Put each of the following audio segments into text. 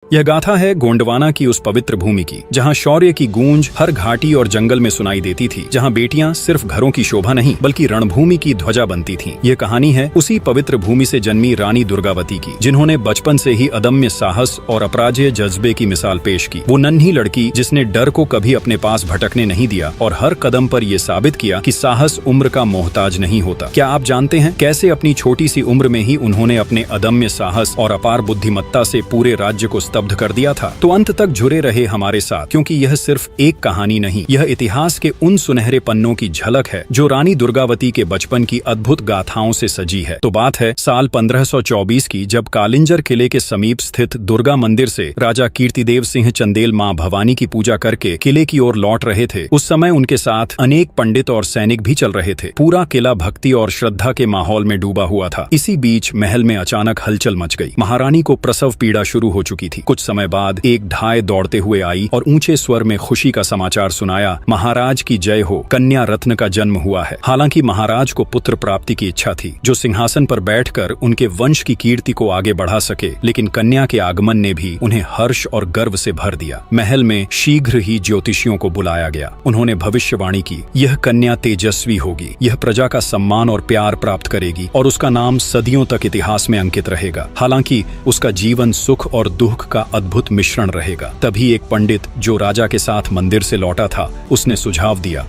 यह गाथा है गोंडवाना की उस पवित्र भूमि की, जहां शौर्य की गूंज हर घाटी और जंगल में सुनाई देती थी, जहां बेटियां सिर्फ घरों की शोभा नहीं बल्कि रणभूमि की ध्वजा बनती थीं। यह कहानी है उसी पवित्र भूमि से जन्मी रानी दुर्गावती की, जिन्होंने बचपन से ही अदम्य साहस और अपराजेय जज्बे की मिसाल पेश की। वो नन्ही लड़की जिसने डर को कभी अपने पास भटकने नहीं दिया और हर कदम पर यह साबित किया कि साहस उम्र का मोहताज नहीं होता। क्या आप जानते हैं कैसे अपनी छोटी सी उम्र में ही उन्होंने अपने अदम्य साहस और अपार बुद्धिमत्ता से पूरे राज्य को स्तब्ध कर दिया था? तो अंत तक जुड़े रहे हमारे साथ, क्योंकि यह सिर्फ एक कहानी नहीं, यह इतिहास के उन सुनहरे पन्नों की झलक है जो रानी दुर्गावती के बचपन की अद्भुत गाथाओं से सजी है। तो बात है साल 1524 की, जब कालिंजर किले के समीप स्थित दुर्गा मंदिर से राजा कीर्तिदेव सिंह चंदेल मां भवानी की पूजा करके किले की ओर लौट रहे थे। उस समय उनके साथ अनेक पंडित और सैनिक भी चल रहे थे। पूरा किला भक्ति और श्रद्धा के माहौल में डूबा हुआ था। इसी बीच महल में अचानक हलचल मच गई। महारानी को प्रसव पीड़ा शुरू हो चुकी थी। कुछ समय बाद एक ढाई दौड़ते हुए आई और ऊंचे स्वर में खुशी का समाचार सुनाया, महाराज की जय हो, कन्या रत्न का जन्म हुआ है। हालांकि महाराज को पुत्र प्राप्ति की इच्छा थी, जो सिंहासन पर बैठकर उनके वंश की कीर्ति को आगे बढ़ा सके, लेकिन कन्या के आगमन ने भी उन्हें हर्ष और गर्व से भर दिया। महल में शीघ्र ही ज्योतिषियों को बुलाया गया। उन्होंने भविष्यवाणी की, यह कन्या तेजस्वी होगी, यह प्रजा का सम्मान और प्यार प्राप्त करेगी और उसका नाम सदियों तक इतिहास में अंकित रहेगा। हालांकि उसका जीवन सुख और दुख का अद्भुत मिश्रण रहेगा। तभी एक पंडित जो राजा के साथ मंदिर से लौटा था, उसने सुझाव दिया,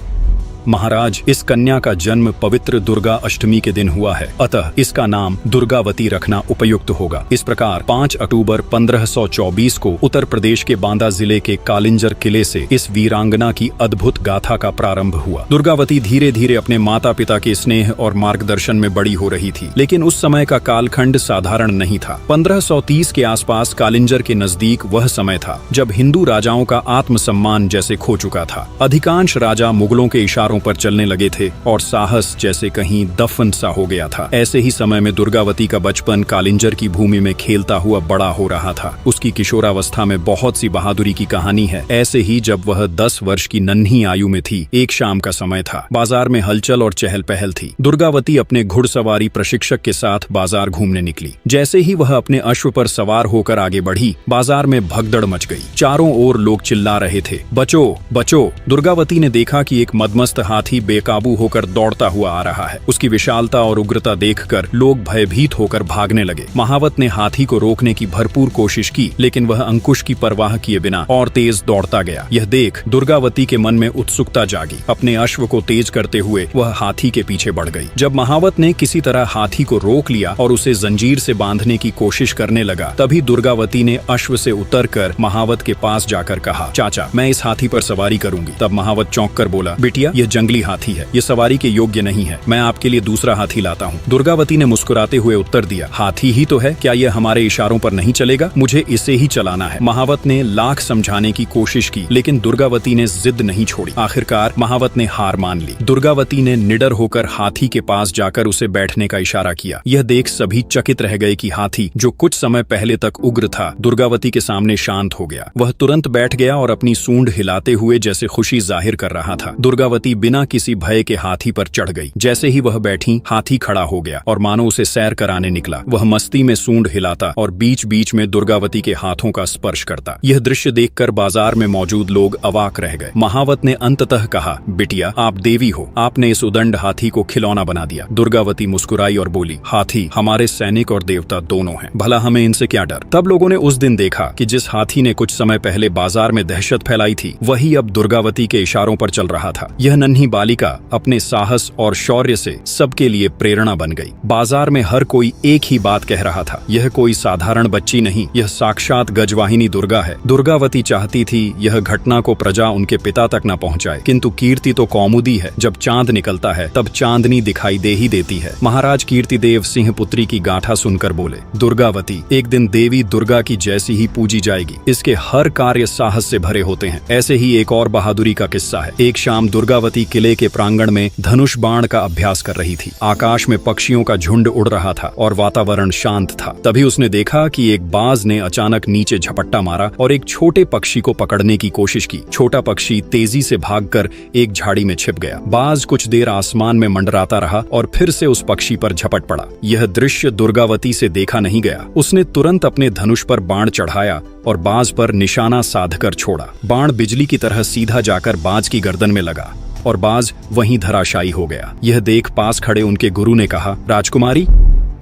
महाराज, इस कन्या का जन्म पवित्र दुर्गा अष्टमी के दिन हुआ है, अतः इसका नाम दुर्गावती रखना उपयुक्त होगा। इस प्रकार 5 अक्टूबर 1524 को उत्तर प्रदेश के बांदा जिले के कालिंजर किले से इस वीरांगना की अद्भुत गाथा का प्रारंभ हुआ। दुर्गावती धीरे धीरे अपने माता पिता के स्नेह और मार्गदर्शन में बड़ी हो रही थी, लेकिन उस समय का कालखंड साधारण नहीं था। 1530 के आसपास कालिंजर के नजदीक वह समय था जब हिंदू राजाओं का आत्मसम्मान जैसे खो चुका था। अधिकांश राजा मुगलों के इशारों पर चलने लगे थे और साहस जैसे कहीं दफन सा हो गया था। ऐसे ही समय में दुर्गावती का बचपन कालिंजर की भूमि में खेलता हुआ बड़ा हो रहा था। उसकी किशोरावस्था में बहुत सी बहादुरी की कहानी है। ऐसे ही जब वह 10 वर्ष की नन्ही आयु में थी, एक शाम का समय था। बाजार में हलचल और चहल पहल थी। दुर्गावती अपने घुड़सवारी प्रशिक्षक के साथ बाजार घूमने निकली। जैसे ही वह अपने अश्व पर सवार होकर आगे बढ़ी, बाजार में भगदड़ मच गई। चारों ओर लोग चिल्ला रहे थे, बचो बचो। दुर्गावती ने देखा कि एक मदमस्त हाथी बेकाबू होकर दौड़ता हुआ आ रहा है। उसकी विशालता और उग्रता देखकर लोग भयभीत होकर भागने लगे। महावत ने हाथी को रोकने की भरपूर कोशिश की, लेकिन वह अंकुश की परवाह किए बिना और तेज दौड़ता गया। यह देख दुर्गावती के मन में उत्सुकता जागी। अपने अश्व को तेज करते हुए वह हाथी के पीछे बढ़ गई। जब महावत ने किसी तरह हाथी को रोक लिया और उसे जंजीर से बांधने की कोशिश करने लगा, तभी दुर्गावती ने अश्व से उतरकर महावत के पास जाकर कहा, चाचा, मैं इस हाथी पर सवारी करूंगी। तब महावत चौंक कर बोला, बिटिया, यह जंगली हाथी है, ये सवारी के योग्य नहीं है। मैं आपके लिए दूसरा हाथी लाता हूँ। दुर्गावती ने मुस्कुराते हुए उत्तर दिया, हाथी ही तो है, क्या यह हमारे इशारों पर नहीं चलेगा? मुझे इसे ही चलाना है। महावत ने लाख समझाने की कोशिश की, लेकिन दुर्गावती ने जिद नहीं छोड़ी। आखिरकार महावत ने हार मान ली। दुर्गावती ने निडर होकर हाथी के पास जाकर उसे बैठने का इशारा किया। यह देख सभी चकित रह गए कि हाथी, जो कुछ समय पहले तक उग्र था, दुर्गावती के सामने शांत हो गया। वह तुरंत बैठ गया और अपनी सूंड हिलाते हुए जैसे खुशी जाहिर कर रहा था। दुर्गावती बिना किसी भय के हाथी पर चढ़ गई। जैसे ही वह बैठी, हाथी खड़ा हो गया और मानो उसे सैर कराने निकला। वह मस्ती में सूंड हिलाता और बीच बीच में दुर्गावती के हाथों का स्पर्श करता। यह दृश्य देखकर बाजार में मौजूद लोग अवाक रह गए। महावत ने अंततः कहा, बिटिया, आप देवी हो, आपने इस उदंड हाथी को खिलौना बना दिया। दुर्गावती मुस्कुराई और बोली, हाथी हमारे सैनिक और देवता दोनों हैं, भला हमें इनसे क्या डर? तब लोगों ने उस दिन देखा कि जिस हाथी ने कुछ समय पहले बाजार में दहशत फैलाई थी, वही अब दुर्गावती के इशारों पर चल रहा था। यह नन्ही बालिका अपने साहस और शौर्य से सबके लिए प्रेरणा बन गई। बाजार में हर कोई एक ही बात कह रहा था, यह कोई साधारण बच्ची नहीं, यह साक्षात गजवाहिनी दुर्गा है। दुर्गावती चाहती थी यह घटना को प्रजा उनके पिता तक न पहुंचाए, किंतु कीर्ति तो कौमुदी है। जब चांद निकलता है तब चांदनी दिखाई दे ही देती है। महाराज कीर्तिदेव सिंह पुत्री की गाथा सुनकर बोले, दुर्गावती एक दिन देवी दुर्गा की जैसी ही पूजी जाएगी। इसके हर कार्य साहस से भरे होते हैं। ऐसे ही एक और बहादुरी का किस्सा है। एक शाम दुर्गावती दुर्गावती किले के प्रांगण में धनुष बाण का अभ्यास कर रही थी। आकाश में पक्षियों का झुंड उड़ रहा था और वातावरण शांत था। तभी उसने देखा कि एक बाज ने अचानक नीचे झपट्टा मारा और एक छोटे पक्षी को पकड़ने की कोशिश की। छोटा पक्षी तेजी से भागकर एक झाड़ी में छिप गया। बाज कुछ देर आसमान में मंडराता रहा और फिर से उस पक्षी पर झपट पड़ा। यह दृश्य दुर्गावती से देखा नहीं गया। उसने तुरंत अपने धनुष पर बाण चढ़ाया और बाज पर निशाना साधकर छोड़ा। बाण बिजली की तरह सीधा जाकर बाज की गर्दन में लगा और बाज वहीं धराशायी हो गया। यह देख पास खड़े उनके गुरु ने कहा, राजकुमारी,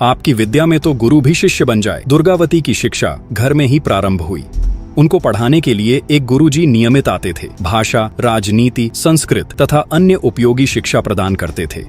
आपकी विद्या में तो गुरु भी शिष्य बन जाए। दुर्गावती की शिक्षा घर में ही प्रारंभ हुई। उनको पढ़ाने के लिए एक गुरुजी नियमित आते थे। भाषा, राजनीति, संस्कृत तथा अन्य उपयोगी शिक्षा प्रदान करते थे।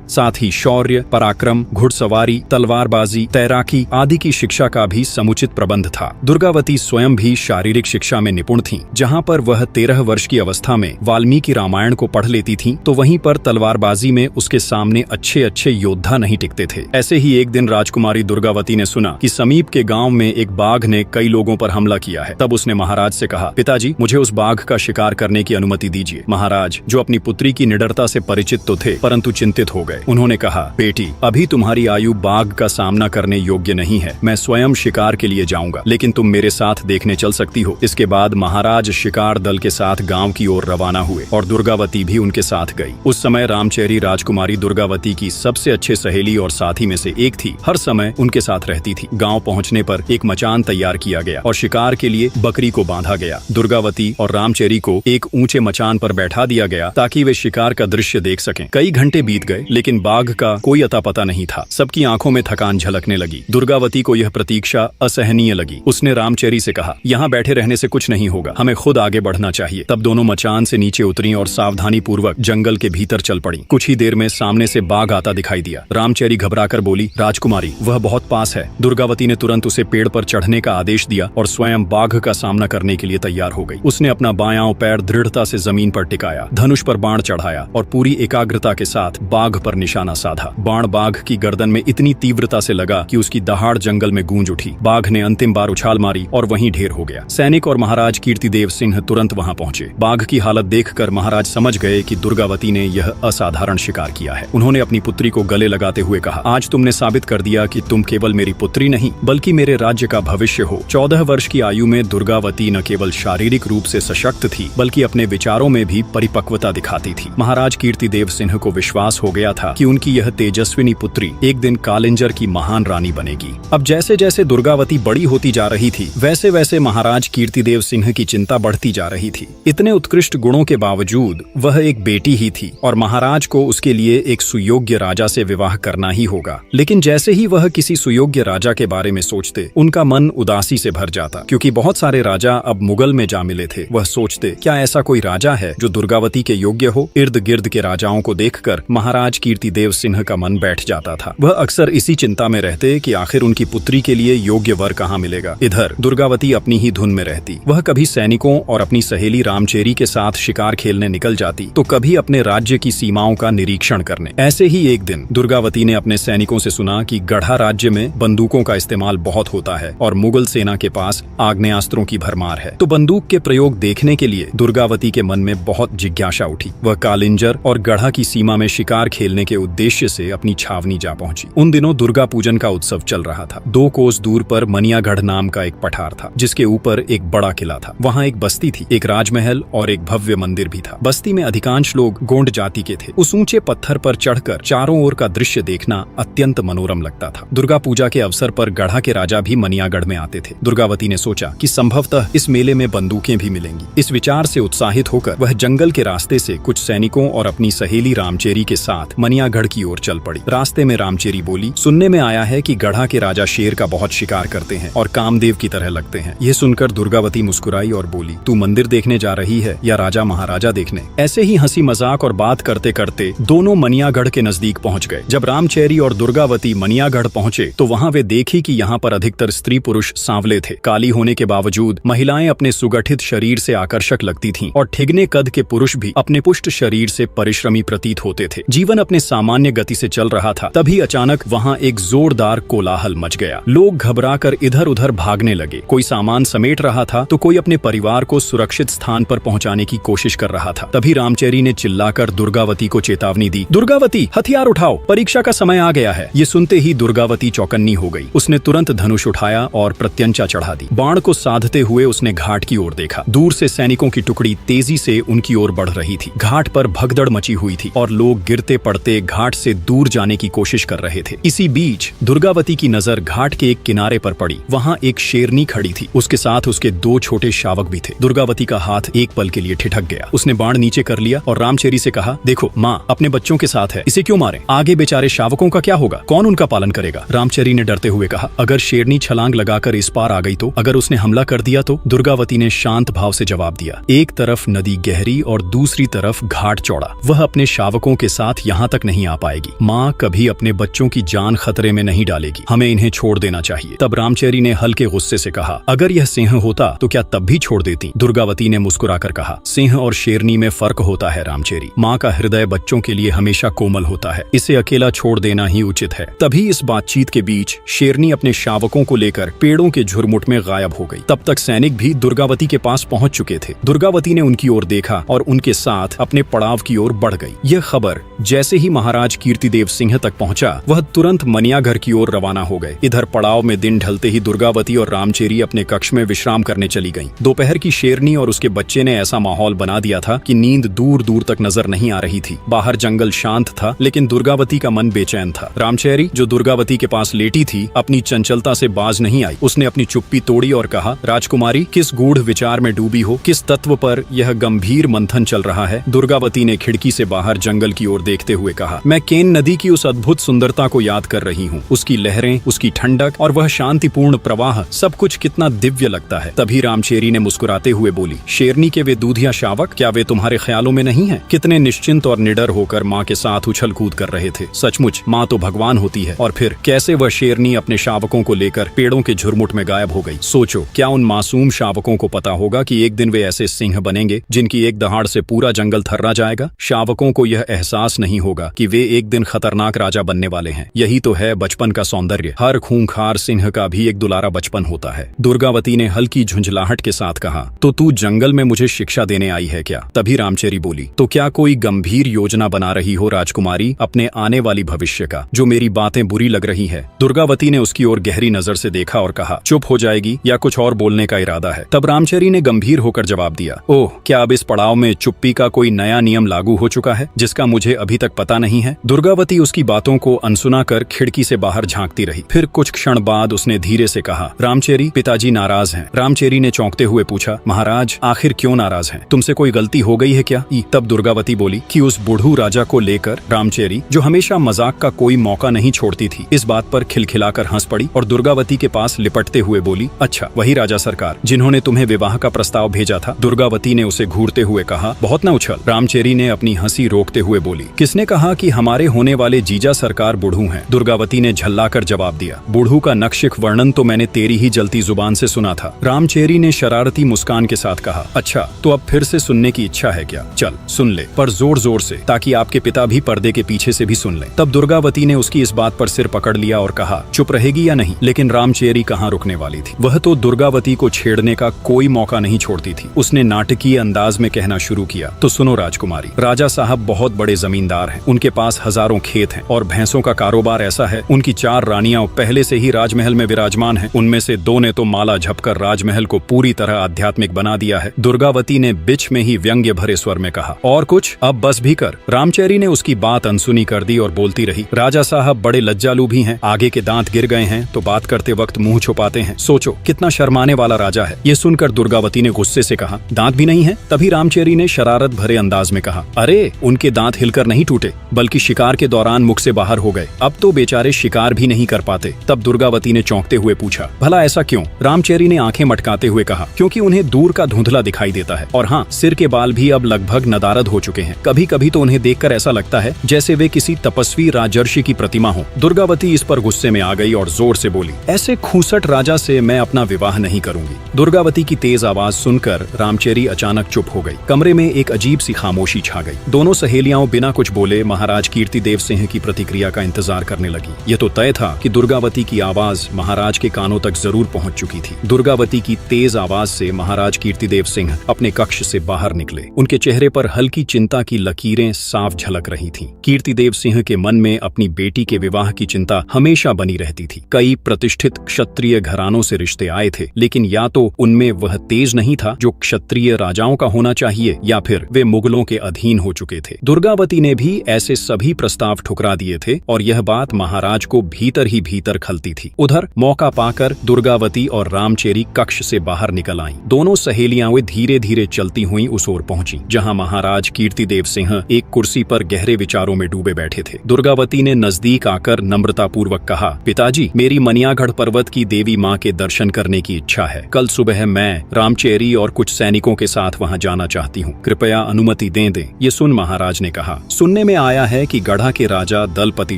साथ ही शौर्य, पराक्रम, घुड़सवारी, तलवारबाजी, तैराकी आदि की शिक्षा का भी समुचित प्रबंध था। दुर्गावती स्वयं भी शारीरिक शिक्षा में निपुण थीं। जहां पर वह 13 वर्ष की अवस्था में वाल्मीकि रामायण को पढ़ लेती थीं, तो वहीं पर तलवारबाजी में उसके सामने अच्छे अच्छे योद्धा नहीं टिकते थे। ऐसे ही एक दिन राजकुमारी दुर्गावती ने सुना कि समीप के गांव में एक बाघ ने कई लोगों पर हमला किया है। तब उसने महाराज से कहा, पिताजी, मुझे उस बाघ का शिकार करने की अनुमति दीजिए। महाराज, जो अपनी पुत्री की निडरता से परिचित तो थे, परंतु चिंतित हो गए। उन्होंने कहा, बेटी, अभी तुम्हारी आयु बाघ का सामना करने योग्य नहीं है। मैं स्वयं शिकार के लिए जाऊंगा, लेकिन तुम मेरे साथ देखने चल सकती हो। इसके बाद महाराज शिकार दल के साथ गांव की ओर रवाना हुए और दुर्गावती भी उनके साथ गई। उस समय रामचेरी राजकुमारी दुर्गावती की सबसे अच्छे सहेली और साथी में से एक थी। हर समय उनके साथ रहती थी। गांव पहुंचने पर एक मचान तैयार किया गया और शिकार के लिए बकरी को बांधा गया। दुर्गावती और रामचेरी को एक ऊंचे मचान पर बैठा दिया गया ताकि वे शिकार का दृश्य देख सकें। कई घंटे बीत गए, लेकिन बाघ का कोई अता पता नहीं था। सबकी आंखों में थकान झलकने लगी। दुर्गावती को यह प्रतीक्षा असहनीय लगी। उसने रामचेरी से कहा, यहाँ बैठे रहने से कुछ नहीं होगा, हमें खुद आगे बढ़ना चाहिए। तब दोनों मचान से नीचे उतरी और सावधानी पूर्वक जंगल के भीतर चल पड़ी। कुछ ही देर में सामने से बाघ आता दिखाई दिया। रामचेरी घबराकर बोली, राजकुमारी, वह बहुत पास है। दुर्गावती ने तुरंत उसे पेड़ पर चढ़ने का आदेश दिया और स्वयं बाघ का सामना करने के लिए तैयार हो गई। उसने अपना बायां पैर दृढ़ता से जमीन पर टिकाया, धनुष पर बाण चढ़ाया और पूरी एकाग्रता के साथ बाघ पर निशाना साधा। बाण बाघ की गर्दन में इतनी तीव्रता से लगा कि उसकी दहाड़ जंगल में गूंज उठी। बाघ ने अंतिम बार उछाल मारी और वहीं ढेर हो गया। सैनिक और महाराज कीर्तिदेव सिंह तुरंत वहां पहुंचे। बाघ की हालत देखकर महाराज समझ गए कि दुर्गावती ने यह असाधारण शिकार किया है। उन्होंने अपनी पुत्री को गले लगाते हुए कहा, आज तुमने साबित कर दिया कि तुम केवल मेरी पुत्री नहीं बल्कि मेरे राज्य का भविष्य हो। 14 वर्ष की आयु में दुर्गावती न केवल शारीरिक रूप से सशक्त थी बल्कि अपने विचारों में भी परिपक्वता दिखाती थी। महाराज कीर्तिदेव सिंह को विश्वास हो गया था कि उनकी यह तेजस्विनी पुत्री एक दिन कालिंजर की महान रानी बनेगी। अब जैसे जैसे दुर्गावती बड़ी होती जा रही थी, वैसे वैसे महाराज कीर्तिदेव सिंह की चिंता बढ़ती जा रही थी। इतने उत्कृष्ट गुणों के बावजूद वह एक बेटी ही थी और महाराज को उसके लिए एक सुयोग्य राजा से विवाह करना ही होगा। लेकिन जैसे ही वह किसी सुयोग्य राजा के बारे में सोचते, उनका मन उदासी से भर जाता, क्योंकि बहुत सारे राजा अब मुगल में जा मिले थे। वह सोचते, क्या ऐसा कोई राजा है जो दुर्गावती के योग्य हो? इर्द गिर्द के राजाओं को देखकर महाराज कीर्तिदेव सिंह का मन बैठ जाता था। वह अक्सर इसी चिंता में रहते कि आखिर उनकी पुत्री के लिए योग्य वर कहाँ मिलेगा। इधर दुर्गावती अपनी ही धुन में रहती। वह कभी सैनिकों और अपनी सहेली रामचेरी के साथ शिकार खेलने निकल जाती, तो कभी अपने राज्य की सीमाओं का निरीक्षण करने। ऐसे ही एक दिन दुर्गावती ने अपने सैनिकों से सुना कि गढ़ा राज्य में बंदूकों का इस्तेमाल बहुत होता है और मुगल सेना के पास आग्नेयास्त्रों की भरमार है। तो बंदूक के प्रयोग देखने के लिए दुर्गावती के मन में बहुत जिज्ञासा उठी। वह कालिंजर और गढ़ा की सीमा में शिकार खेलने के उद्देश्य से अपनी छावनी जा पहुंची। उन दिनों दुर्गा पूजन का उत्सव चल रहा था। 2 कोस दूर पर मनियागढ़ नाम का एक पठार था, जिसके ऊपर एक बड़ा किला था। वहाँ एक बस्ती थी, एक राजमहल और एक भव्य मंदिर भी था। बस्ती में अधिकांश लोग गोंड जाति के थे। उस ऊंचे पत्थर पर चढ़कर चारों ओर का दृश्य देखना अत्यंत मनोरम लगता था। दुर्गा पूजा के अवसर पर गढ़ा के राजा भी मनियागढ़ में आते थे। दुर्गावती ने सोचा कि संभवतः इस मेले में बंदूकें भी मिलेंगी। इस विचार से उत्साहित होकर वह जंगल के रास्ते से कुछ सैनिकों और अपनी सहेली रामचेरी के साथ मनियागढ़ की ओर चल पड़ी। रास्ते में रामचेरी बोली, सुनने में आया है कि गढ़ा के राजा शेर का बहुत शिकार करते हैं और कामदेव की तरह लगते हैं। यह सुनकर दुर्गावती मुस्कुराई और बोली, तू मंदिर देखने जा रही है या राजा महाराजा देखने? ऐसे ही हंसी मजाक और बात करते करते दोनों मनियागढ़ के नजदीक पहुंच गए। जब रामचेरी और दुर्गावती मनियागढ़ पहुंचे तो वहां वे देखी कि यहाँ पर अधिकतर स्त्री पुरुष सांवले थे। काली होने के बावजूद महिलाएं अपने सुगठित शरीर से आकर्षक लगती थीं और ठिगने कद के पुरुष भी अपने पुष्ट शरीर से परिश्रमी प्रतीत होते थे। जीवन अपने सामान्य गति से चल रहा था, तभी अचानक वहाँ एक जोरदार कोलाहल मच गया। लोग घबराकर इधर उधर भागने लगे। कोई सामान समेट रहा था तो कोई अपने परिवार को सुरक्षित स्थान पर पहुंचाने की कोशिश कर रहा था। तभी रामचेरी ने चिल्लाकर दुर्गावती को चेतावनी दी, दुर्गावती, हथियार उठाओ, परीक्षा का समय आ गया है। ये सुनते ही दुर्गावती चौकन्नी हो गई। उसने तुरंत धनुष उठाया और प्रत्यंचा चढ़ा दी। बाण को साधते हुए उसने घाट की ओर देखा। दूर से सैनिकों की टुकड़ी तेजी से उनकी ओर बढ़ रही थी। घाट पर भगदड़ मची हुई थी और लोग गिरते पड़ते घाट से दूर जाने की कोशिश कर रहे थे। इसी बीच दुर्गावती की नजर घाट के एक किनारे पर पड़ी। वहाँ एक शेरनी खड़ी थी। उसके साथ उसके 2 छोटे शावक भी थे। दुर्गावती का हाथ एक पल के लिए ठिठक गया। उसने बाण नीचे कर लिया और रामचेरी से कहा, देखो माँ अपने बच्चों के साथ है, इसे क्यों मारें? आगे बेचारे शावकों का क्या होगा? कौन उनका पालन करेगा? रामचेरी ने डरते हुए कहा, अगर शेरनी छलांग लगाकर इस पार आ गई तो? अगर उसने हमला कर दिया तो? दुर्गावती ने शांत भाव से जवाब दिया, एक तरफ नदी गहरी और दूसरी तरफ घाट चौड़ा। वह अपने शावकों के साथ यहाँ तक नहीं आ पाएगी। माँ कभी अपने बच्चों की जान खतरे में नहीं डालेगी। हमें इन्हें छोड़ देना चाहिए। तब रामचेरी ने हल्के गुस्से से कहा, अगर यह सिंह होता तो क्या तब भी छोड़ देती? दुर्गावती ने मुस्कुराकर कहा, सिंह और शेरनी में फर्क होता है रामचेरी। माँ का हृदय बच्चों के लिए हमेशा कोमल होता है। इसे अकेला छोड़ देना ही उचित है। तभी इस बातचीत के बीच शेरनी अपने शावकों को लेकर पेड़ों के झुरमुट में गायब हो गई। तब तक सैनिक भी दुर्गावती के पास पहुंच चुके थे। दुर्गावती ने उनकी ओर देखा और उनके साथ अपने पड़ाव की ओर बढ़ गई। यह खबर जैसे ही महाराज कीर्तिदेव सिंह तक पहुंचा, वह तुरंत मनियाघर की ओर रवाना हो गए। इधर पड़ाव में दिन ढलते ही दुर्गावती और रामचेरी अपने कक्ष में विश्राम करने चली गईं। दोपहर की शेरनी और उसके बच्चे ने ऐसा माहौल बना दिया था कि नींद दूर दूर तक नजर नहीं आ रही थी। बाहर जंगल शांत था, लेकिन दुर्गावती का मन बेचैन था। रामचेरी, जो दुर्गावती के पास लेटी थी, अपनी चंचलता से बाज नहीं आई। उसने अपनी चुप्पी तोड़ी और कहा, राजकुमारी, किस गूढ़ विचार में डूबी हो? किस तत्व पर यह गंभीर मंथन चल रहा है? दुर्गावती ने खिड़की से बाहर जंगल की ओर देखते हुए कहा, मैं केन नदी की उस अद्भुत सुंदरता को याद कर रही हूँ। उसकी लहरें, उसकी ठंडक और वह शांतिपूर्ण प्रवाह, सब कुछ कितना दिव्य लगता है। तभी रामचेरी ने मुस्कुराते हुए बोली, शेरनी के वे दूधिया शावक, क्या वे तुम्हारे ख्यालों में नहीं है? कितने निश्चिंत और निडर होकर माँ के साथ उछल कूद कर रहे थे। सचमुच माँ तो भगवान होती है। और फिर कैसे वह शेरनी अपने शावकों को लेकर पेड़ों के झुरमुट में गायब हो गई? सोचो, क्या उन मासूम शावकों को पता होगा कि एक दिन वे ऐसे सिंह बनेंगे जिनकी एक दहाड़ से पूरा जंगल थर्रा जाएगा? शावकों को यह एहसास नहीं होगा कि वे एक दिन खतरनाक राजा बनने वाले हैं। यही तो है बचपन का सौंदर्य। हर खूंखार सिंह का भी एक दुलारा बचपन होता है। दुर्गावती ने हल्की झुंझलाहट के साथ कहा, तो तू जंगल में मुझे शिक्षा देने आई है क्या? तभी रामचेरी बोली, तो क्या कोई गंभीर योजना बना रही हो राजकुमारी, अपने आने वाली भविष्य का, जो मेरी बातें बुरी लग रही है? दुर्गावती ने उसकी ओर गहरी नजर से देखा और कहा, चुप हो जाएगी या कुछ और बोलने का इरादा है? तब रामचेरी ने गंभीर होकर जवाब दिया, ओह, क्या अब इस पड़ाव में चुप्पी का कोई नया नियम लागू हो चुका है जिसका मुझे अभी तक पता नहीं है? दुर्गावती उसकी बातों को अनसुना कर खिड़की से बाहर झांकती रही। फिर कुछ क्षण बाद उसने धीरे से कहा, रामचेरी, पिताजी नाराज हैं। रामचेरी ने चौंकते हुए पूछा, महाराज, आखिर क्यों नाराज हैं? तुमसे कोई गलती हो गई है क्या? तब दुर्गावती बोली कि उस बुढ़ू राजा को लेकर रामचेरी, जो हमेशा मजाक का कोई मौका नहीं छोड़ती थी, इस बात पर खिलखिलाकर हंस पड़ी और दुर्गावती के पास लिपटते हुए बोली, अच्छा, वही राजा सरकार जिन्होंने तुम्हें विवाह का प्रस्ताव भेजा था? दुर्गावती ने उसे घूरते हुए कहा, बहुत न उछल। रामचेरी ने अपनी हंसी रोकते हुए बोली, किसने कहा कि हमारे होने वाले जीजा सरकार बुढ़ू हैं? दुर्गावती ने झल्लाकर जवाब दिया, बुढ़ू का नक्शिक वर्णन तो मैंने तेरी ही जलती जुबान से सुना था। रामचेरी ने शरारती मुस्कान के साथ कहा, अच्छा, तो अब फिर से सुनने की इच्छा है क्या? चल सुन ले, पर जोर जोर से, ताकि आपके पिता भी पर्दे के पीछे से भी सुन ले। तब दुर्गावती ने उसकी इस बात पर सिर पकड़ लिया और कहा, चुप रहेगी या नहीं? लेकिन रामचेरी कहाँ रुकने वाली थी। वह तो दुर्गावती को छेड़ने का कोई मौका नहीं छोड़ती थी। उसने नाटकीय अंदाज में कहना शुरू किया, तो सुनो राजकुमारी, राजा साहब बहुत बड़े जमींदार हैं। उनके पास हजारों खेत हैं और भैंसों का कारोबार ऐसा है, उनकी 4 रानियां पहले से ही राजमहल में विराजमान हैं। उनमें से 2 ने तो माला झपकर राजमहल को पूरी तरह आध्यात्मिक बना दिया है। दुर्गावती ने बिच में ही व्यंग्य भरे स्वर में कहा, और कुछ? अब बस भी कर। रामचेरी ने उसकी बात अनसुनी कर दी और बोलती रही, राजा साहब बड़े लज्जालू भी हैं। आगे के दांत गिर गए हैं तो बात करते वक्त मुंह छुपाते हैं। सोचो कितना शर्माने वाला राजा है। ये सुनकर दुर्गावती ने गुस्से से कहा, दांत भी नहीं है? तभी रामचेरी ने शरारत भरे अंदाज में कहा, अरे, उनके दांत हिलकर नहीं टूटे, बल्कि शिकार के दौरान मुख से बाहर हो गए। अब तो बेचारे शिकार भी नहीं कर पाते। तब दुर्गावती ने चौंकते हुए पूछा, भला ऐसा क्यों? रामचेरी ने आंखें मटकाते हुए कहा, क्योंकि उन्हें दूर का धुंधला दिखाई देता है, और हाँ, सिर के बाल भी अब लगभग नदारद हो चुके हैं। कभी कभी तो उन्हें देखकर ऐसा लगता है जैसे वे किसी तपस्वी राजर्षि की प्रतिमा हो। दुर्गावती इस पर गुस्से में आ गई और जोर से बोली, ऐसे खूसट राजा से मैं अपना विवाह नहीं करूंगी। दुर्गावती की तेज आवाज सुनकर रामचेरी अचानक चुप हो गई। कमरे में एक अजीब सी खामोशी छा गई। दोनों सहेलियां बिना कुछ बोले महाराज कीर्तिदेव सिंह की प्रतिक्रिया का इंतजार करने लगी। यह तो तय था कि दुर्गावती की आवाज महाराज के कानों तक जरूर पहुंच चुकी थी। दुर्गावती की तेज आवाज से महाराज कीर्तिदेव सिंह अपने कक्ष से बाहर निकले। उनके चेहरे पर हल्की चिंता की लकीरें साफ झलक रही थीं। कीर्तिदेव सिंह के मन में अपनी बेटी के विवाह की चिंता हमेशा बनी रहती थी। कई प्रतिष्ठित क्षत्रिय घरानों से रिश्ते आए थे, लेकिन या तो उनमें वह तेज नहीं था जो क्षत्रिय राजाओं का होना चाहिए, या फिर वे मुगलों के अधीन हो चुके थे। दुर्गावती ने भी ऐसे सभी प्रस्ताव ठुकरा दिए थे और यह बात महाराज को भीतर ही भीतर खलती थी। उधर मौका पाकर दुर्गावती और रामचेरी कक्ष से बाहर निकल आईं। दोनों सहेलियां वे धीरे धीरे चलती हुई उस ओर पहुंची जहां महाराज कीर्तिदेव सिंह एक कुर्सी पर गहरे विचारों में डूबे बैठे थे। दुर्गावती ने नजदीक आकर नम्रतापूर्वक कहा, पिताजी, मेरी मनियागढ़ पर्वत की देवी माँ के दर्शन करने की इच्छा है। कल सुबह मैं रामचेरी और कुछ सैनिकों के साथ वहाँ जाना चाहती हूँ। कृपया अनुमति दें। ये सुन महाराज ने कहा, सुनने में आया है कि गढ़ा के राजा दलपति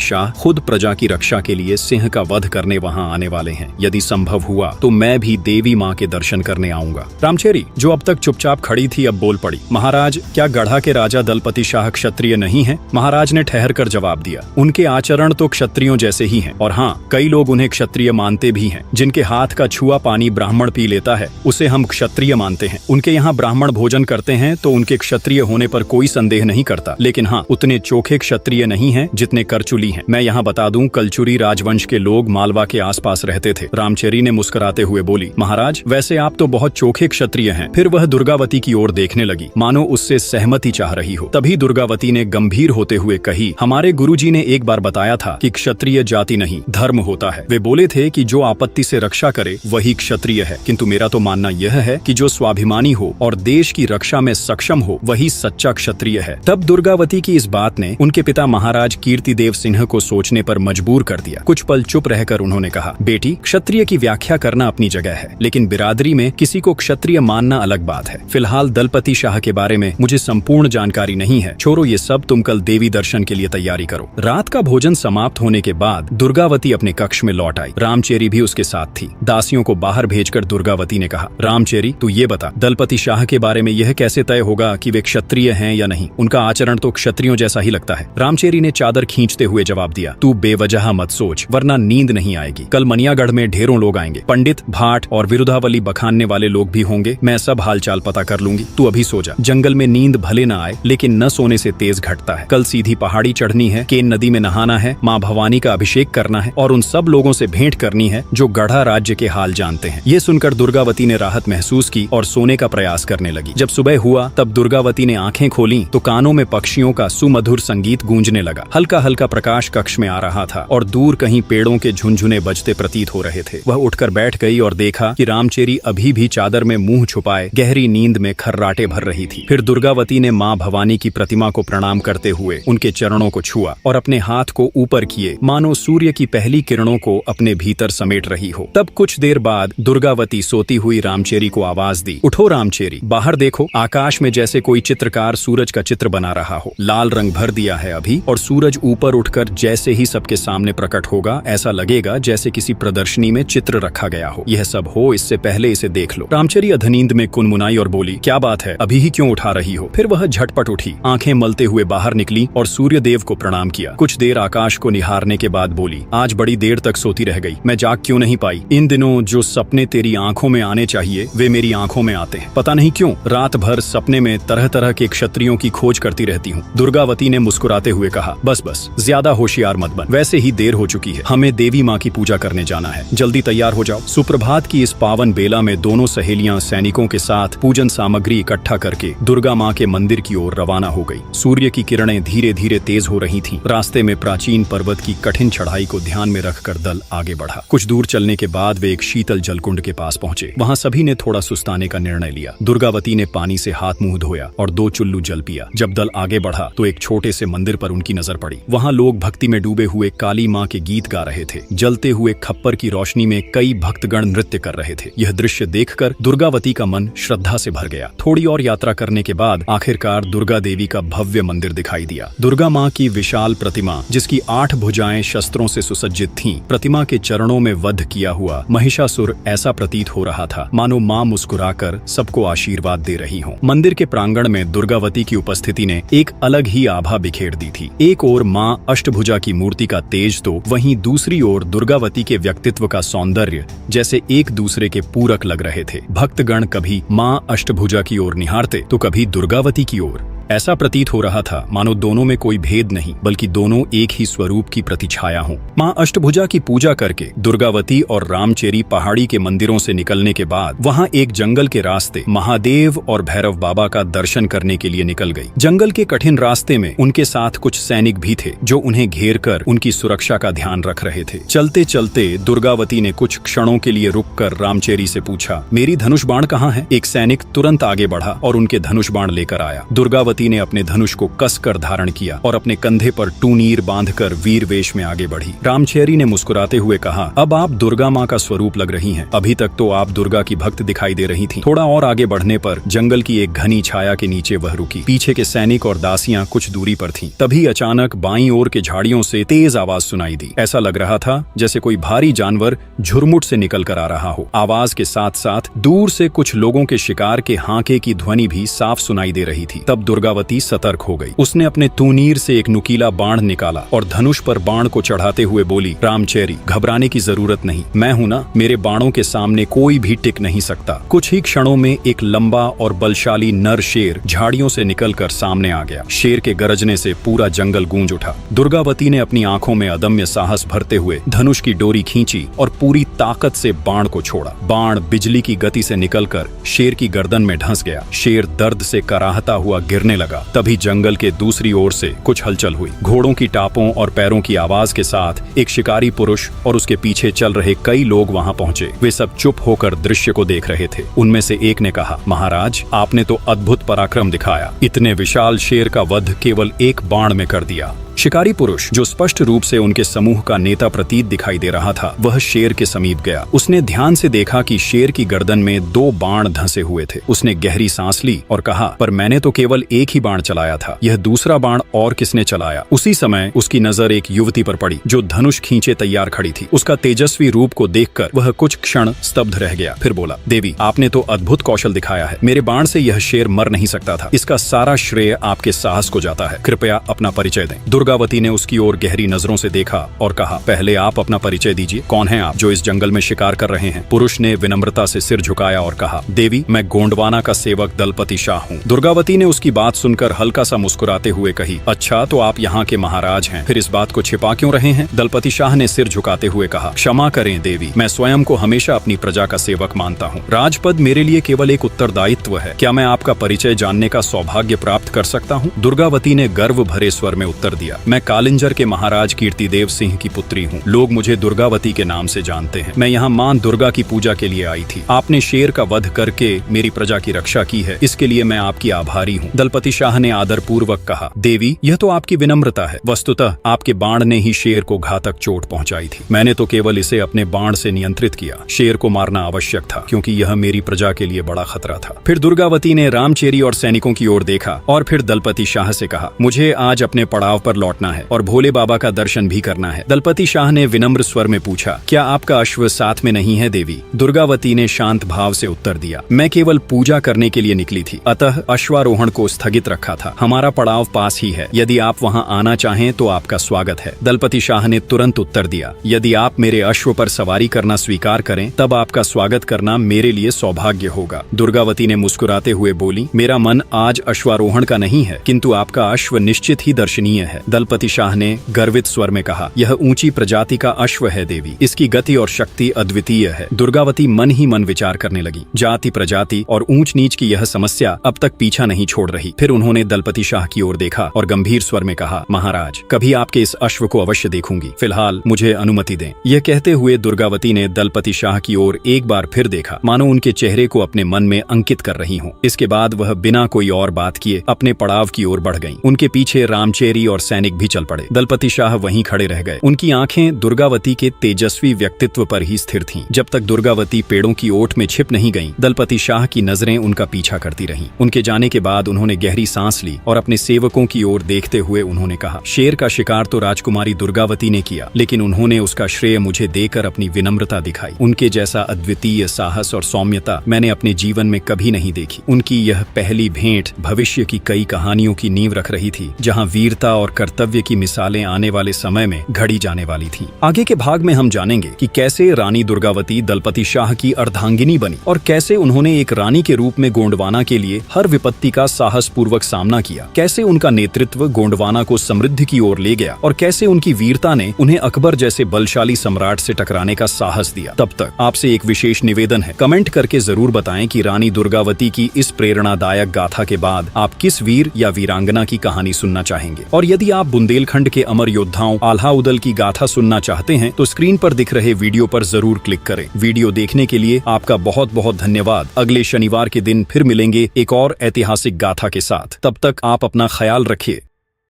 शाह खुद प्रजा की रक्षा के लिए सिंह का वध करने वहाँ आने वाले हैं। यदि संभव हुआ तो मैं भी देवी माँ के दर्शन करने आऊंगा। रामचेरी, जो अब तक चुपचाप खड़ी थी, अब बोल पड़ी, महाराज, क्या गढ़ा के राजा दलपति शाह क्षत्रिय नहीं है? महाराज ने ठहर कर जवाब दिया, उनके आचरण तो क्षत्रियों जैसे ही हैं, और हाँ, कई लोग उन्हें क्षत्रिय मानते भी हैं। जिनके हाथ का छुआ पानी ब्राह्मण पी लेता है, उसे हम क्षत्रिय मानते हैं। उनके यहाँ ब्राह्मण भोजन करते हैं तो उनके क्षत्रिय होने पर कोई संदेह नहीं करता, लेकिन हाँ, उतने चोखे क्षत्रिय नहीं हैं जितने करचुली हैं। मैं यहाँ बता दूं, कलचुरी राजवंश के लोग मालवा के आसपास रहते थे। रामचेरी ने मुस्कुराते हुए बोली, महाराज, वैसे आप तो बहुत चोखे क्षत्रिय हैं। फिर वह दुर्गावती की ओर देखने लगी, मानो उससे सहमति चाह रही हो। तभी दुर्गावती ने गंभीर होते हुए कही, हमारे गुरुजी ने एक बार बताया था कि क्षत्रिय जाति नहीं, धर्म होता है। वे बोले थे कि जो आपत्ति से रक्षा करे वही क्षत्रिय है, किंतु मेरा तो मानना यह है कि जो स्वाभिमानी हो और देश की रक्षा में सक्षम हो वही सच्चा क्षत्रिय है। तब दुर्गावती की इस बात ने उनके पिता महाराज कीर्तिदेव सिंह को सोचने पर मजबूर कर दिया। कुछ पल चुप रहकर उन्होंने कहा, बेटी, क्षत्रिय की व्याख्या करना अपनी जगह है, लेकिन बिरादरी में किसी को क्षत्रिय मानना अलग बात है। फिलहाल दलपति शाह के बारे में मुझे संपूर्ण जानकारी नहीं है। छोड़ो ये सब, तुम कल देवी दर्शन के लिए तैयारी करो। रात का भोजन समाप्त होने के बाद दुर्गावती अपने कक्ष में लौट आई। रामचेरी भी उसके साथ थी। दासियों को बाहर भेजकर दुर्गावती ने कहा, रामचेरी, तू ये बता, दलपति शाह के बारे में यह कैसे तय होगा कि वे क्षत्रिय हैं या नहीं? उनका आचरण तो क्षत्रियों जैसा ही लगता है। रामचेरी ने चादर खींचते हुए जवाब दिया, तू बेवजह मत सोच, वरना नींद नहीं आएगी। कल मनियागढ़ में ढेरों लोग आएंगे, पंडित, भाट और विरुद्धावली बखानने वाले लोग भी होंगे। मैं सब हालचाल पता कर लूंगी, तू अभी सो जा। जंगल में नींद भले न आए, लेकिन न सोने से तेज घटता है। कल सीधी पहाड़ी चढ़नी है, केन नदी में नहाना है, माँ भवानी का अभिषेक करना है और उन सब लोगों से भेंट करनी है जो गढ़ा राज्य के हाल जानते हैं। ये सुनकर दुर्गावती ने राहत महसूस की और सोने का प्रयास करने लगी। जब सुबह हुआ तब दुर्गावती ने आंखें खोली तो कानों में पक्षियों का सुमधुर संगीत गूंजने लगा। हल्का हल्का प्रकाश कक्ष में आ रहा था और दूर कहीं पेड़ों के झुनझुने बजते प्रतीत हो रहे थे। वह उठकर बैठ गई और देखा कि रामचेरी अभी भी चादर में मुंह छुपाए गहरी नींद में खर्राटे भर रही थी। फिर दुर्गावती ने माँ भवानी की प्रतिमा को प्रणाम करते हुए उनके चरणों को छुआ और अपने हाथ को ऊपर किए, मानो सूर्य की पहली किरणों को अपने भीतर समेट रही हो। तब कुछ देर बाद दुर्गावती सोती हुई रामचेरी को आवाज दी, उठो रामचेरी, बाहर देखो, आकाश में जैसे कोई चित्रकार सूरज का चित्र बना रहा हो। लाल रंग भर दिया है अभी और सूरज ऊपर उठकर जैसे ही सबके सामने प्रकट होगा, ऐसा लगेगा जैसे किसी प्रदर्शनी में चित्र रखा गया हो। यह सब हो इससे पहले इसे देख लो। रामचेरी अधनींद में कुनमुनाई और बोली, क्या बात है, अभी ही क्यों उठा रही हो? फिर वह झटपट उठी, आंखें मलते हुए बाहर निकली और सूर्य देव को प्रणाम किया। कुछ देर आकाश को निहारने के बाद बोली, आज बड़ी देर तक सोती रह गई, मैं जाग क्यों नहीं पाई? इन दिनों जो सपने तेरी आंखों में आने चाहिए वे मेरी आंखों में आते हैं। पता नहीं क्यों रात भर सपने में तरह तरह के क्षत्रियों की खोज करती रहती हूँ। दुर्गावती ने मुस्कुराते हुए कहा, बस बस, ज्यादा होशियार मत बन, वैसे ही देर हो चुकी है, हमें देवी माँ की पूजा करने जाना है, जल्दी तैयार हो जाओ। सुप्रभात की इस पावन बेला में दोनों सहेलियां सैनिकों के साथ पूजन सामग्री इकट्ठा करके दुर्गा माँ के मंदिर की ओर रवाना हो गई। सूर्य की किरणें धीरे धीरे तेज हो रही थीं। रास्ते में प्राचीन पर्वत की कठिन चढ़ाई को ध्यान में रखकर दल आगे बढ़ा। कुछ दूर चलने के बाद वे एक शीतल जलकुंड के पास पहुंचे। वहां सभी ने थोड़ा सुस्ताने का निर्णय लिया। दुर्गावती ने पानी से हाथ मुंह धोया और 2 चुल्लू जल पिया। जब दल आगे बढ़ा तो एक छोटे से मंदिर पर उनकी नजर पड़ी। वहां लोग भक्ति में डूबे हुए काली माँ के गीत गा रहे थे। जलते हुए खप्पर की रोशनी में कई भक्तगण नृत्य कर रहे थे। यह दृश्य देखकर दुर्गावती का मन श्रद्धा से भर गया। थोड़ी और यात्रा करने के बाद आखिरकार दुर्गा देवी का भव्य मंदिर दिखाई दिया। दुर्गा माँ की विशाल प्रतिमा, जिसकी 8 भुजाएं शस्त्रों से सुसज्जित थीं, प्रतिमा के चरणों में वध किया हुआ महिषासुर ऐसा प्रतीत हो रहा था मानो माँ मुस्कुराकर सबको आशीर्वाद दे रही हो। मंदिर के प्रांगण में दुर्गावती की उपस्थिति ने एक अलग ही आभा शोभा बिखेर दी थी। एक ओर मां अष्टभुजा की मूर्ति का तेज तो वहीं दूसरी ओर दुर्गावती के व्यक्तित्व का सौंदर्य जैसे एक दूसरे के पूरक लग रहे थे। भक्तगण कभी मां अष्टभुजा की ओर निहारते तो कभी दुर्गावती की ओर। ऐसा प्रतीत हो रहा था मानो दोनों में कोई भेद नहीं बल्कि दोनों एक ही स्वरूप की प्रतिछाया हों। मां अष्टभुजा की पूजा करके दुर्गावती और रामचेरी पहाड़ी के मंदिरों से निकलने के बाद वहां एक जंगल के रास्ते महादेव और भैरव बाबा का दर्शन करने के लिए निकल गई। जंगल के कठिन रास्ते में उनके साथ कुछ सैनिक भी थे जो उन्हें घेर कर उनकी सुरक्षा का ध्यान रख रहे थे। चलते चलते दुर्गावती ने कुछ क्षणों के लिए रुककर रामचेरी से पूछा, मेरी धनुष बाण कहाँ है? एक सैनिक तुरंत आगे बढ़ा और उनके धनुष बाण लेकर आया। दुर्गावती ने अपने धनुष को कसकर धारण किया और अपने कंधे पर टूनीर बांधकर वीर वेश में आगे बढ़ी। रामचेरी ने मुस्कुराते हुए कहा, अब आप दुर्गा माँ का स्वरूप लग रही हैं। अभी तक तो आप दुर्गा की भक्त दिखाई दे रही थीं। थोड़ा और आगे बढ़ने पर जंगल की एक घनी छाया के नीचे वह रुकी। पीछे के सैनिक और दासियां कुछ दूरी पर थीं। तभी अचानक बाईं ओर के झाड़ियों से तेज आवाज सुनाई दी। ऐसा लग रहा था जैसे कोई भारी जानवर झुरमुट से निकल कर आ रहा हो। आवाज के साथ साथ दूर से कुछ लोगों के शिकार के हांके की ध्वनि भी साफ सुनाई दे रही थी। तब दुर्गावती सतर्क हो गई। उसने अपने तूनीर से एक नुकीला बाण निकाला और धनुष पर बाण को चढ़ाते हुए बोली, रामचेरी, घबराने की जरूरत नहीं, मैं हूं ना, मेरे बाणों के सामने कोई भी टिक नहीं सकता। कुछ ही क्षणों में एक लंबा और बलशाली नर शेर झाड़ियों से निकलकर सामने आ गया। शेर के गरजने से पूरा जंगल गूंज उठा। दुर्गावती ने अपनी आंखों में अदम्य साहस भरते हुए धनुष की डोरी खींची और पूरी ताकत से बाण को छोड़ा। बाण बिजली की गति से निकलकर शेर की गर्दन में ढंस गया। शेर दर्द से कराहता हुआ गिरने लगा। तभी जंगल के दूसरी ओर से कुछ हलचल हुई। घोड़ों की टापों और पैरों की आवाज के साथ एक शिकारी पुरुष और उसके पीछे चल रहे कई लोग वहां पहुंचे। वे सब चुप होकर दृश्य को देख रहे थे। उनमें से एक ने कहा, महाराज, आपने तो अद्भुत पराक्रम दिखाया। इतने विशाल शेर का वध केवल एक बाण में कर दिया। शिकारी पुरुष, जो स्पष्ट रूप से उनके समूह का नेता प्रतीत दिखाई दे रहा था, वह शेर के समीप गया। उसने ध्यान से देखा कि शेर की गर्दन में 2 बाण धंसे हुए थे। उसने गहरी सांस ली और कहा, पर मैंने तो केवल एक ही बाण चलाया था, यह दूसरा बाण और किसने चलाया? उसी समय उसकी नजर एक युवती पर पड़ी जो धनुष खींचे तैयार खड़ी थी। उसका तेजस्वी रूप को देखकर वह कुछ क्षण स्तब्ध रह गया। फिर बोला, देवी, आपने तो अद्भुत कौशल दिखाया है। मेरे बाण से यह शेर मर नहीं सकता था। इसका सारा श्रेय आपके साहस को जाता है। कृपया अपना परिचय दें। दुर्गावती ने उसकी ओर गहरी नजरों से देखा और कहा, पहले आप अपना परिचय दीजिए। कौन हैं आप जो इस जंगल में शिकार कर रहे हैं? पुरुष ने विनम्रता से सिर झुकाया और कहा, देवी, मैं गोंडवाना का सेवक दलपति शाह हूँ। दुर्गावती ने उसकी बात सुनकर हल्का सा मुस्कुराते हुए कही, अच्छा, तो आप यहाँ के महाराज हैं, फिर इस बात को छिपा क्यों रहे हैं? दलपति शाह ने सिर झुकाते हुए कहा, क्षमा करें देवी, मैं स्वयं को हमेशा अपनी प्रजा का सेवक मानता हूँ। राजपद मेरे लिए केवल एक उत्तरदायित्व है। क्या मैं आपका परिचय जानने का सौभाग्य प्राप्त कर सकता हूँ? दुर्गावती ने गर्व भरे स्वर में उत्तर दिया, मैं कालिंजर के महाराज कीर्तिदेव सिंह की पुत्री हूँ। लोग मुझे दुर्गावती के नाम से जानते हैं। मैं यहाँ मां दुर्गा की पूजा के लिए आई थी। आपने शेर का वध करके मेरी प्रजा की रक्षा की है, इसके लिए मैं आपकी आभारी हूँ। दलपति शाह ने आदर पूर्वक कहा, देवी, यह तो आपकी विनम्रता है। वस्तुतः आपके बाण ने ही शेर को घातक चोट पहुंचाई थी। मैंने तो केवल इसे अपने बाण से नियंत्रित किया। शेर को मारना आवश्यक था क्योंकि यह मेरी प्रजा के लिए बड़ा खतरा था। फिर दुर्गावती ने रामचेरी और सैनिकों की ओर देखा और फिर दलपति शाह से कहा, मुझे आज अपने पड़ाव पर लौटना है और भोले बाबा का दर्शन भी करना है। दलपति शाह ने विनम्र स्वर में पूछा, क्या आपका अश्व साथ में नहीं है देवी? दुर्गावती ने शांत भाव से उत्तर दिया, मैं केवल पूजा करने के लिए निकली थी, अतः अश्वारोहण को स्थगित रखा था। हमारा पड़ाव पास ही है, यदि आप वहां आना चाहें तो आपका स्वागत है। दलपति शाह ने तुरंत उत्तर दिया, यदि आप मेरे अश्व पर सवारी करना स्वीकार करें तब आपका स्वागत करना मेरे लिए सौभाग्य होगा। दुर्गावती ने मुस्कुराते हुए बोली, मेरा मन आज अश्वारोहण का नहीं है, किंतु आपका अश्व निश्चित ही दर्शनीय है। दलपति शाह ने गर्वित स्वर में कहा, यह ऊंची प्रजाति का अश्व है देवी, इसकी गति और शक्ति अद्वितीय है। दुर्गावती मन ही मन विचार करने लगी। जाति, प्रजाति और ऊंच नीच की यह समस्या अब तक पीछा नहीं छोड़ रही। फिर उन्होंने दलपति शाह की ओर देखा और गंभीर स्वर में कहा, महाराज, कभी आपके इस अश्व को अवश्य देखूंगी, फिलहाल मुझे अनुमति दें। यह कहते हुए दुर्गावती ने दलपति शाह की ओर एक बार फिर देखा, मानो उनके चेहरे को अपने मन में अंकित कर रही हो। इसके बाद वह बिना कोई और बात किए अपने पड़ाव की ओर बढ़ गईं। उनके पीछे रामचेरी और सैनिक सैनिक भी चल पड़े। दलपति शाह वहीं खड़े रह गए। उनकी आंखें दुर्गावती के तेजस्वी व्यक्तित्व पर ही स्थिर थीं। जब तक दुर्गावती पेड़ों की ओट में छिप नहीं गईं, दलपति शाह की नजरें उनका पीछा करती रहीं। उनके जाने के बाद उन्होंने गहरी सांस ली और अपने सेवकों की ओर देखते हुए उन्होंने कहा, शेर का शिकार तो राजकुमारी दुर्गावती ने किया, लेकिन उन्होंने उसका श्रेय मुझे देकर अपनी विनम्रता दिखाई। उनके जैसा अद्वितीय साहस और सौम्यता मैंने अपने जीवन में कभी नहीं देखी। उनकी यह पहली भेंट भविष्य की कई कहानियों की नींव रख रही थी, जहां वीरता और कर्तव्य की मिसालें आने वाले समय में घड़ी जाने वाली थीं। आगे के भाग में हम जानेंगे कि कैसे रानी दुर्गावती दलपति शाह की अर्धांगिनी बनी और कैसे उन्होंने एक रानी के रूप में गोंडवाना के लिए हर विपत्ति का साहस पूर्वक सामना किया, कैसे उनका नेतृत्व गोंडवाना को समृद्धि की ओर ले गया और कैसे उनकी वीरता ने उन्हें अकबर जैसे बलशाली सम्राट से टकराने का साहस दिया। तब तक आपसे एक विशेष निवेदन है, कमेंट करके जरूर बताएं कि रानी दुर्गावती की इस प्रेरणादायक गाथा के बाद आप किस वीर या वीरांगना की कहानी सुनना चाहेंगे। और यदि आप बुंदेलखंड के अमर योद्धाओं आल्हा उदल की गाथा सुनना चाहते हैं तो स्क्रीन पर दिख रहे वीडियो पर जरूर क्लिक करें। वीडियो देखने के लिए आपका बहुत बहुत धन्यवाद। अगले शनिवार के दिन फिर मिलेंगे एक और ऐतिहासिक गाथा के साथ। तब तक आप अपना ख्याल रखिए।